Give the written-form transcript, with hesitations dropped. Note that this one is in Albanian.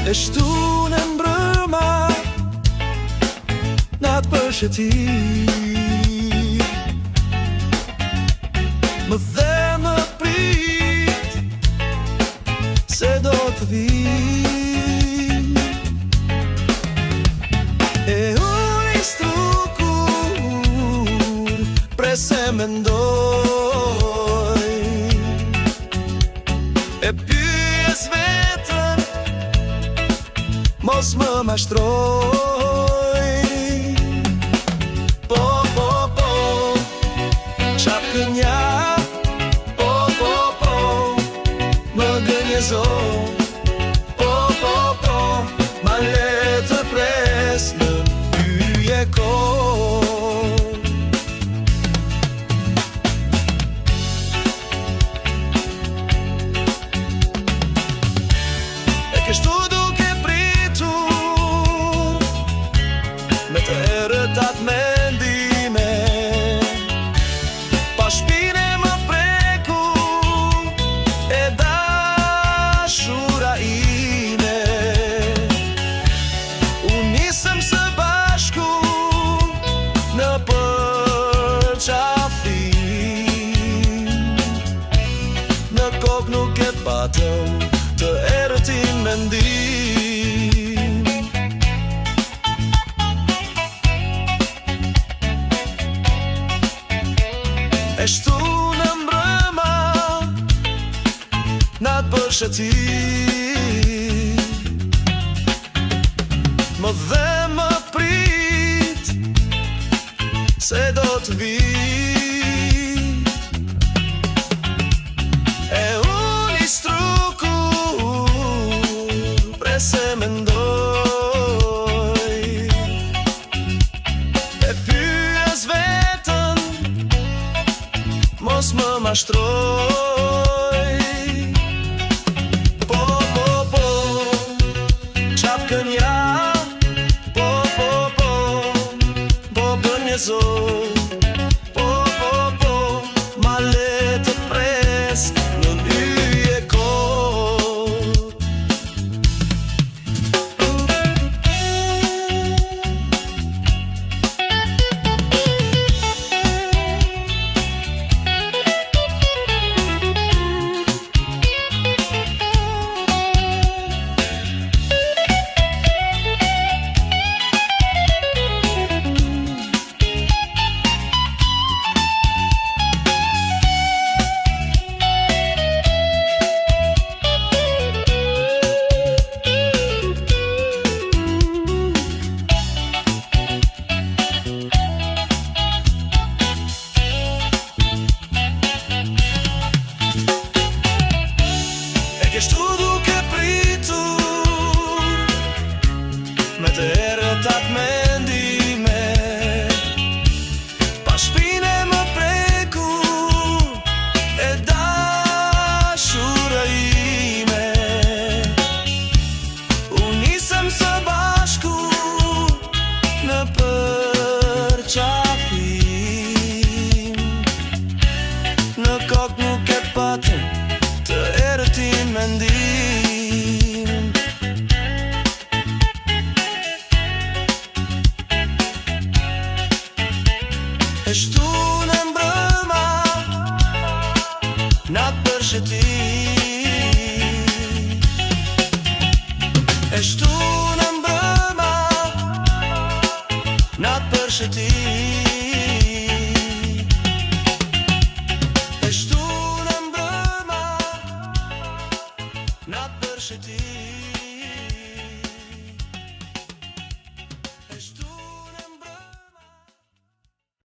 E shtu në mbrëma natë përshëtit, më dhe më prit se do të vi. E unë i strukur prese mendoj, e pyes vetën mos më mashtroj. Po, po, po, qap kënja, po, po, po, më gënjezo. Po, po, po, ma le të pres në pyje kohë. E kështu duke pritur me të erëtat mendime, pa shpine më preku e dashura ime. Unë nisëm së bashku në përqafim, në kokë nuk e patëm të erëtin mendim. E shtu në mbrëma natë përshëtit, më dhe më prit se do të vi. E unë i strukur prese mendoj, e pyes vetën mos më mashtroj. Po, po, po, qap kënja, po, po, po, po gënjezo. Po, po, po, ma le të pres në lyje kohë. Kështu duke pritur me të erëtat mendime, pa shpine më preku e dashura ime. Unë nisëm së bashku në përqafim, në kokë nuk e patëm të erëtin mendim. E shtu në mbrëma natë përshëtit, e shtu në mbrëma natë përshëtit, e shtu në mbrëma natë përshëtit.